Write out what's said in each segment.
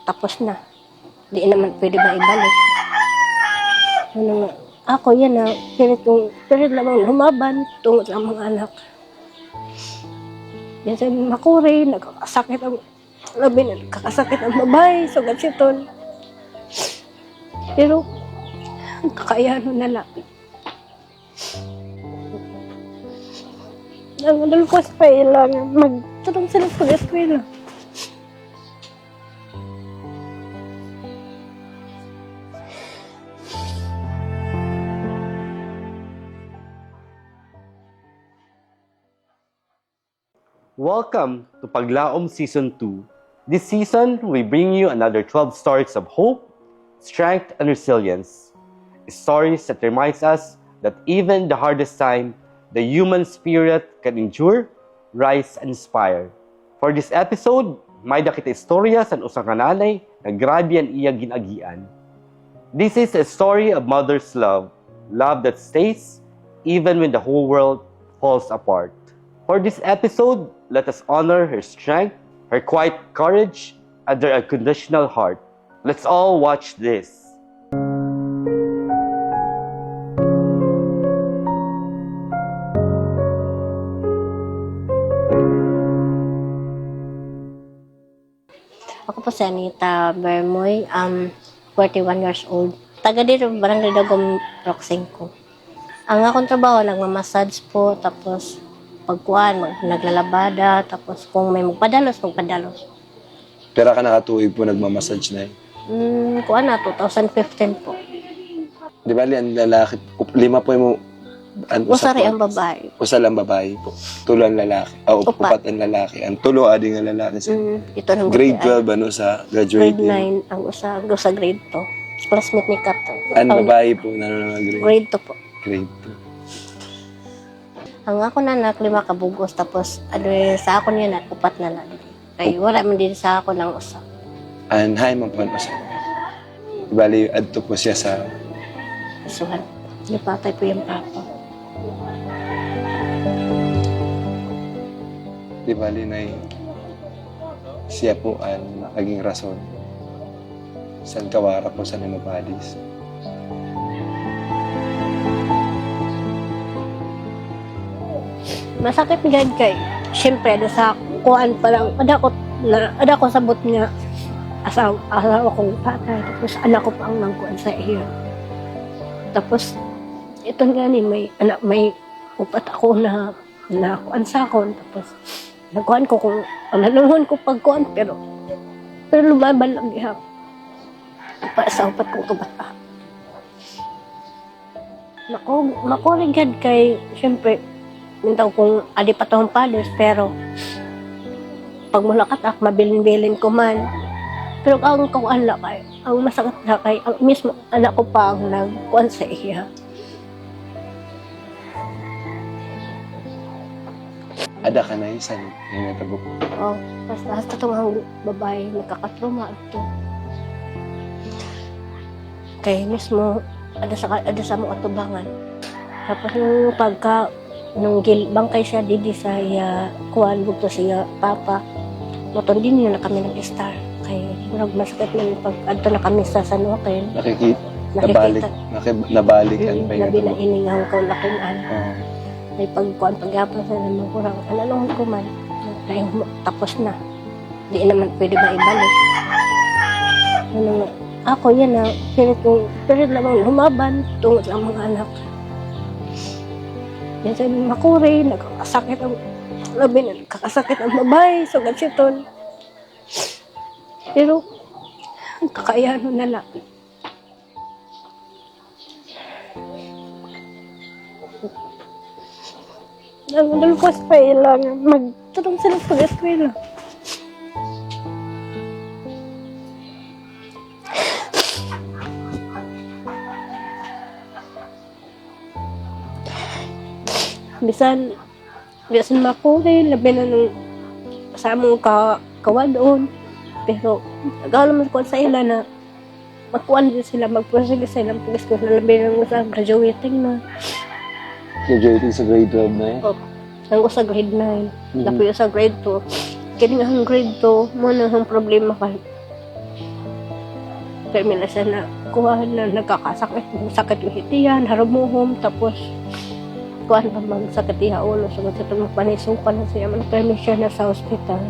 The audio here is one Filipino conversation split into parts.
tapos na. Di naman pwede ba ibalik. Ano nga, ako yan na, pilit lamang lumaban tungkol sa mga anak. Yan sa makuri, nagkakasakit ang babae, sugat siton. Pero, kakayahan na lang. Ang dalukos pa lang, magtulong sila sa eskwela. Welcome to Paglaom Season 2. This season, we bring you another 12 stories of hope, strength, and resilience. Stories that reminds us that even the hardest time, the human spirit can endure, rise, and inspire. For this episode, may dakita istorya sa usang kananay na grabe ang iya ginagian. This is a story of mother's love, love that stays even when the whole world falls apart. For this episode, let us honor her strength, her quiet courage, and her unconditional heart. Let's all watch this. Ako po si Anita Bermoy, 41 years old. Taga dito, Barangay Dagom, Roxenco. Ang akong trabaho, nagmamassage po, tapos pagkuhan, naglalabada, tapos kung may magpadalos. Pero ka nakatuig po nagmamassage na Kuhan na, 2015 po. Di ba, ang lalaki, 5 po yung Usari ang babae. Usal ang babae po. Tulo ang lalaki. Upat ang lalaki. Ang tulo ading ang lalaki. Ito ng Grade 12 ano sa Grade graduating. 9, ang usa grade 2. Classmate ni Kato. Ang babae po, grade? Grade 2 po. Grade Ang ako na anak, 5 kabugos, tapos sa ako niya na, 4 na lang. Kaya wala man din sa ako ng usa. 2. Hay man po ang usa. Bali, adto po siya sa... Kasuhan. Napatay po yung papa. Di bali na siya po ang naging rason sa kawara po sa Nemapadis. Masakit gad kay. Siyempre, sa kuan pa lang, ada ko sabot nga asawa kong patay. Tapos anak ko pa ang nangkuan sa iyo. Tapos, ito nga ni may upat ako na kuan sa akon. Tapos, nagkuhan ko kung nalungon ko pagkuhan, pero lumaban lang diha. Sa upat kong kabata. Makuligad kay, siyempre, mintaw kung adi pa tong palis, pero pag mulakat ako, mabilin-bilin ko man. Pero ang kauan la kay, ang masakit na kay, ang mismo anak ko pa ang nagkuhan sa iya. Ada ka na isa yung natagok. Basta itong ang babae, nakakatruma ito. Kaya mismo, ada sa mga atubangan. Tapos yung nung bangkay siya, didi sa kuwan, bugto siya, papa. Moton din yun na kami nag-star. Kaya masakit na pag adto na kami sa San Joaquin. Nabalik ang pahinga. Nabinahiningaw ko lakinan. May pagkuhan, paghapon sa naman kurang. Alalong ko man, tapos na. Di naman pwede ba ibalik. Ano nga, ako yan na, pilit lamang lumaban tungkol sa mga anak. Yan sa makuri, nagkakasakit ang babae, sugat siton. Pero, kakayahan na lang. Ang dalukos pa lang, magtulong sila sa eskwela. Bisan makuri, labi na nung sa among kawadon. Pero, nag-alam ko sa ila na magkuhan din sila, magpursige sila, pag-eskwela, labi na sa graduating na. Graduating sa grade 12 na yun? Nang sa grade 9. Lapi sa grade 2. Kaya nga ang grade 2, mo na ang problema ka. Kaya may nasa na kuhan na nagkakasakit. Sakit yung hitiyan, harumuhom, tapos kuhan pa mang sakit iha ulo. So, sa itong panisukan na siya, man-permit siya na sa hospital.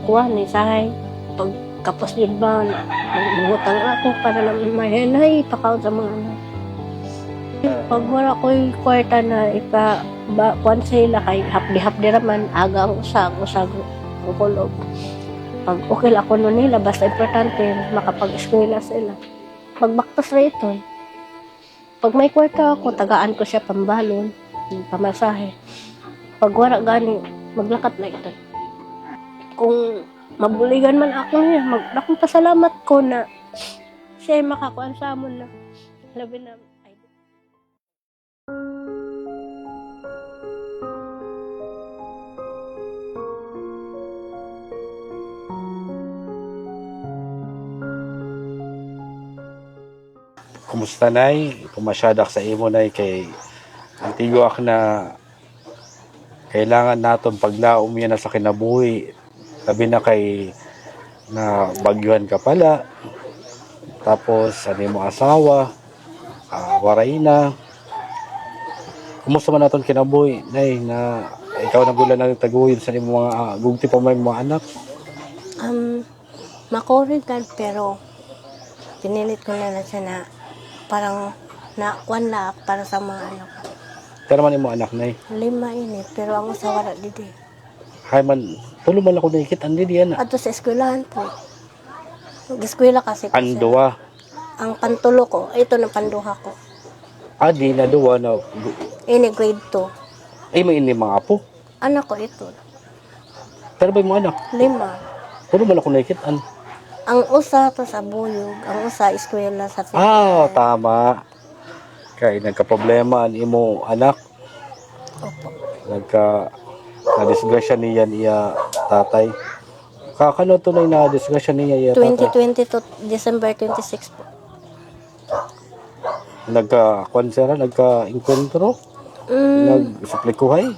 Kuhan ni sahay, pagkapos yun ba, mangutang ako para lang mahenay, pakaw sa mga anak. Pag wala ko'y kwarta na kuhan sila kay hapdi-hapdi raman, aga ang usag ang kulog. Pag okay lang ako nun nila, basta importante, makapag-eskwela sila. Pagbaktas na ito, pag may kwarta ako, tagaan ko siya pambalon, pamasahe. Pag wala gani, maglakat na ito. Kung mabuligan man ako niya, akong pasalamat ko na siya ay makakuan sa amon na labi na. Kumusta nay? Pumasyadak sa imo nay kay ang tigwak na kailangan naton paglaom yan na sa kinabuhi. Labi na kay na bagyuhan ka pala. Tapos ano mo asawa, waray na. Kumusta man naton kinabuhi nay na ikaw na bulan ng taguhin sa imo mga gugti pa may mga anak? Makorigan pero pinilit ko na lang siya na parang nakuan na ako para sa mga anak. Pero man imo anak nay. 5 ini, pero ang usa wala didi. Hay man, tulo man ako nakikita andi diyan na. Ato sa eskwelahan po. Nag-eskwela kasi ko siya. Anduwa. Ang pantulo ko, ito na panduha ko. Adi na duwa na. Ini grade 2. Ay may ini mga apo. Anak ko ito. Pero ba mo anak? 5. Tulo man ako nakikita. Ang usa to sa buyog, ang usa eskwela sa Tama. Kaya nagka-problema ang imo anak. Opo. Na-disgrasya niya tatay. Kakano to na na-disgrasya niya iya tatay? 2020 to December 26 po. Nagka-encontro? Nag-suplikuhay?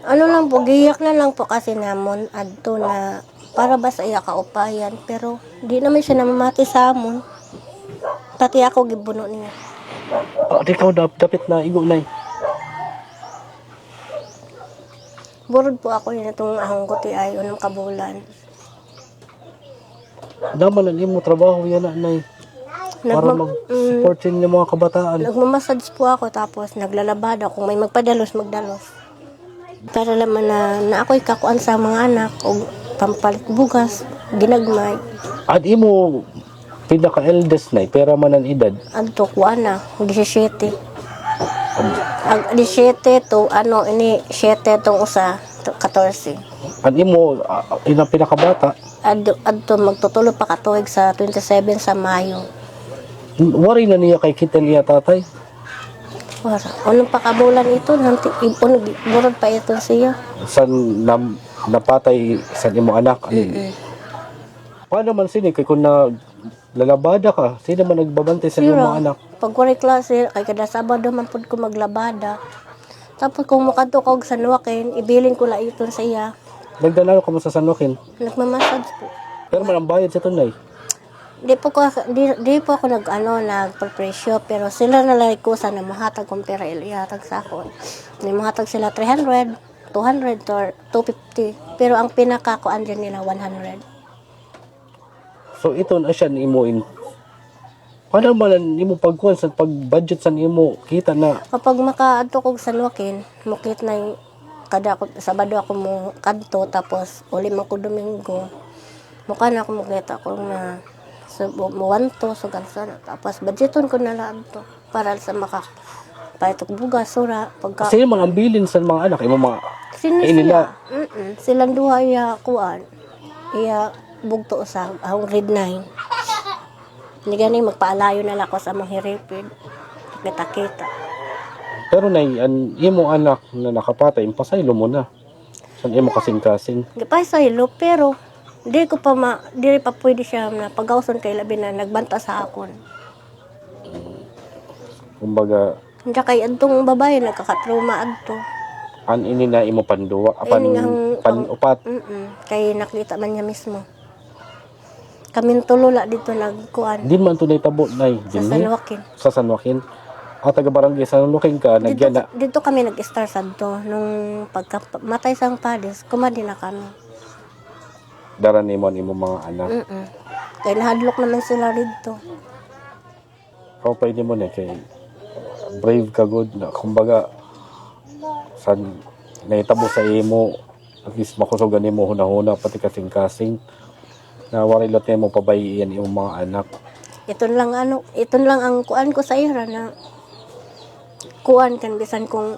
Ano lang po, giyak na lang po kasi namon adto na para ba sa iya kaupayan, pero di naman siya namamati sa amon. Pati ako gibuno niya. Di ka dapat na igo na Burod po ako yun itong ahong kuti ay unang kabulan. Daman ang imo trabaho yan na nay. Para mag-support yung mga kabataan. Nagmamassage po ako tapos naglalabada. Kung may magpadalos, magdalos. Para naman na ako'y kakuan sa mga anak o pampalit bugas, ginagmay. At imo pinaka-eldest na pera man ang edad. Adto kuan na, 17. Ang 17 to, ini 7 tong usa, 14. Ang imo, inang pinakabata. Adto magtutulo pa katuig sa 27 sa Mayo. Wari na niya kay kita niya tatay. Wala. Unong pakabulan ito, burod pa ito siya. San napatay sa imo anak. Paano man sini kay kung lalabada ka, sino man nagbabantay sa imo mga anak? Pag wala klase, kay kada Sabado man pud ko maglabada. Tapos kung makadto ko sa Nuwakin, ibilin ko la iton sa iya. Nagdalaro ka mo sa San Joaquin. Nagmamassage po. Pero man ang bayad sa tunay. Di po ako nagpresyo, pero sila na lang ko sa namahatag kong pera ihatag sa ako. Namahatag sila 300, 200 or 250. Pero ang pinakakuan din nila 100. So ito na siya ni imo paano man nimo pagkuhan sa pag-budget sa nimo kita na Kapag makaadto ko sa Nuwakin, mukit na yung kada ako, Sabado ako mo kadto, tapos uli man ko Domingo. Mukha na ako mukita ko na muwanto, so gansan. Tapos budgeton ko na lang to para sa paitok bugas, sura. kasi mga ambilin sa mga anak imo mga Sila. Silang duha iya kuan. Iya bugto sa ahong grade 9. Hindi gani magpaalayo na lang ako sa mga hiripid. Kita-kita. pero nay ang imo anak na nakapatay impasaylo mo na sa imo kasing-kasing Gipay sa hilo, pero di pa pwede siya na pagawson kay labi na nagbanta sa akon. kumbaga Hindi kay adtong babae nagkakatrauma adto. an ini na imo panduwa Ini nga ang- panupat Kay nakita man niya mismo. kaming tulula dito nagkuan Di man to naitabo, Nay. sa Dinhi? San Joaquin. Sa San Joaquin. Taga barangay San Joaquin ka, Dito, nagyan na. dito kami nag-start sadto nung pagkamatay sang padis, kumadi na kami. Dara ni mo mga anak. Kaya nahadlok naman sila dito. Kung pwede mo na kay brave ka good na kumbaga san naitabo sa imo at least makusugan nimo hunahuna pati kasing-kasing na wari lot mo pabayian imong mga anak. Ito lang ang kuan ko sa ira na kuan kan bisan kung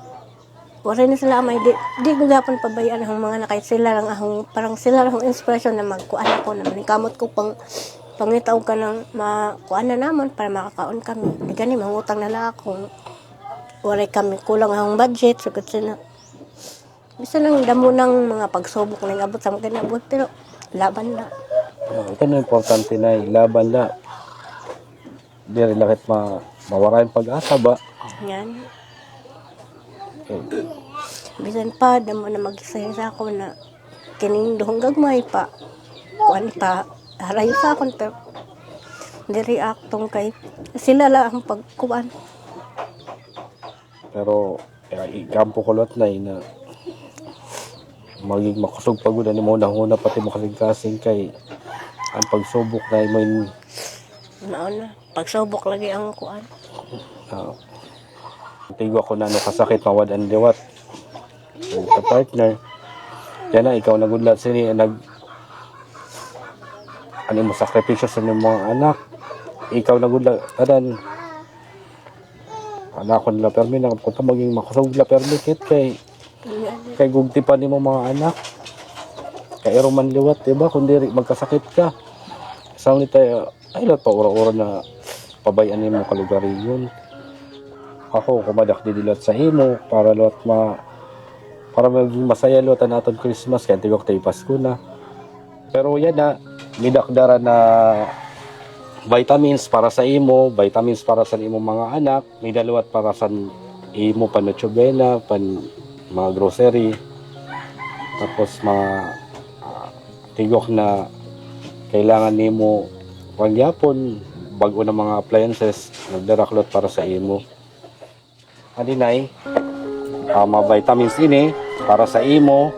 wala na sila may di ko gapon pabayaan ang mga nakay sila lang ahong parang sila lang ang inspiration na magkuan ako na kamot ko pangitaw ka ng makuan na naman para makakaon kami. Di gani mangutang na lang ako. Wala kami kulang ang budget so kasi na bisa lang damo ng mga pagsubok na abot sa mga kinabot pero laban na. Ito na importante na laban la. Di rin lakit mawarayan pag-asa ba? Yan. Bisan pa, damo na mag-isaya sa ako na kining duhong gagmay pa. Kuan pa, harayo sa akon pero hindi reactong kay sila lang ang pagkuan. Pero ikampo ko lot na maging makusog pagod ni mo una pati mo kasing-kasing kay ang pagsubok na mo Nauna, pagsubok lagi ang kuan. tigo ako na kasakit mawad ang liwat sa partner yan na ikaw nagudlat sini ano mo sakripisyo sa mga anak ikaw nagudlat kadan anak ko nila permi na kung maging makusog la permi kay gugti pa ni mo mga anak kay man liwat diba kundi magkasakit ka sa ni tayo ay lahat pa ura-ura na pabayan ni mo kalugari yun ako kumadak didilat sa imo para lot para maging masaya lot naton Christmas kaya tigok tayo Pasko na pero yan na midakdara na vitamins para sa imo vitamins para sa imo mga anak may dalawat para sa imo panotsyobena mga grocery tapos mga tigok na kailangan nimo pangyapon bago na mga appliances nagdaraklot para sa imo adinay mga vitamins ini para sa imo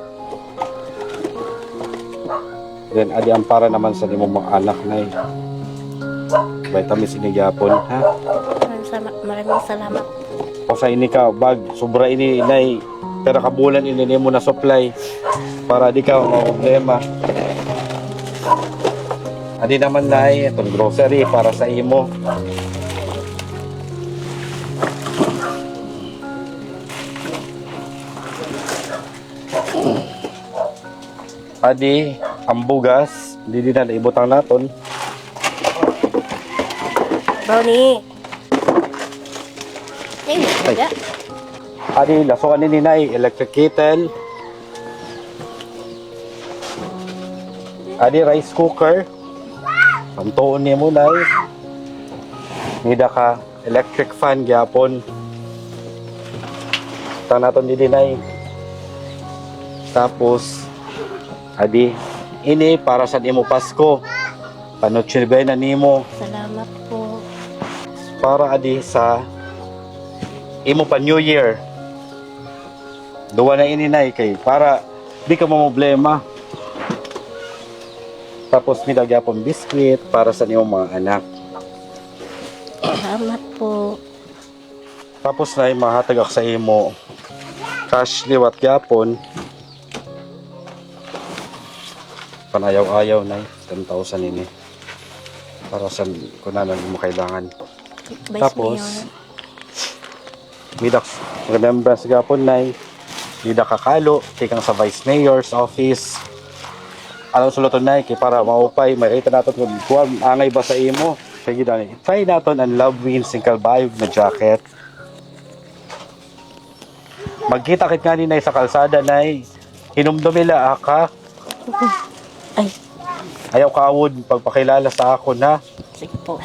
then adi ang para naman sa imo mga anak na vitamins ini gyapon ha Maraming salamat. o sa ini ka bag sobra ini inay pero kabulan ini nimo na supply para di ka problema adi naman na itong grocery para sa imo adi ang bugas hindi na naibutang naton Brownie. Ay, Ay. adi lasuan ni Ninay electric kettle adi rice cooker pantuon ni mo Nay nida ka electric fan gyapon ta naton ni Ninay tapos adi ini para sa imo Pasko panotsyebena nimo salamat po. para adi sa imo pa New Year duwa na ini Nay kay para di ka problema tapos nilagyapon biskwit para sa imo mga anak Salamat po. tapos Nay mahatagak sa imo cash liwat gyapon panayaw-ayaw Nay 10,000 ini para sa kunanan mo kailangan Vice tapos Mayor. midak remembrance gapon Nay midak kakalo kikang sa Vice Mayor's office alam suluton Nay kay para maupay makita naton kung kuwan angay ba sa imo sige dani try naton ang Love Wins singkal bayog na jacket magkita kit nga ni Nay sa kalsada Nay hinumdumila aka Ay, ayaw kaawod pagpakilala sa ako na sige po.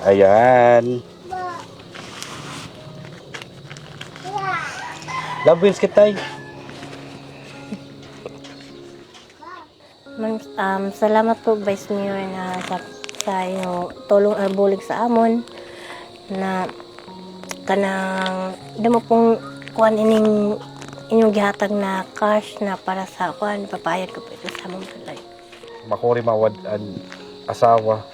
ayan Love Wins kitay Salamat po Vice Mayor na sa inyong tulong arbulig sa amon na kanang damo pong kuan inyong gihatag na cash na para sa kuan papayad ko po ito sa among balay. Makuri mawadan asawa.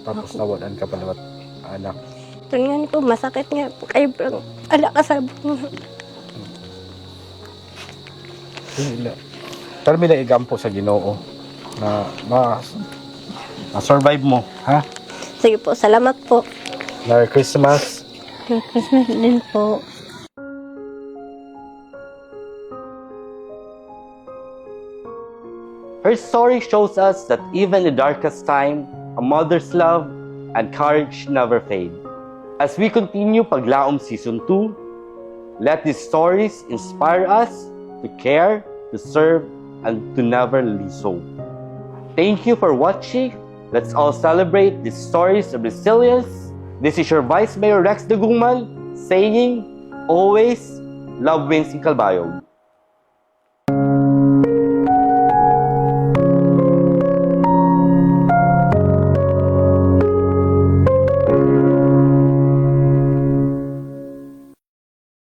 Tapos nawadan ka palawat anak. Ito nga ni po, masakit nga po kayo bro. Ala kasabot mo. Pero may naigampo sa Ginoo na ma-survive mo, ha? Sige po, salamat po. Merry Christmas. Merry Christmas din po. Her story shows us that even in the darkest time, a mother's love and courage never fade. As we continue Paglaom Season 2, let these stories inspire us to care, to serve, and to never lose hope. Thank you for watching. Let's all celebrate these stories of resilience. This is your Vice Mayor Rex Dagungman saying, always, love wins in Calbayog.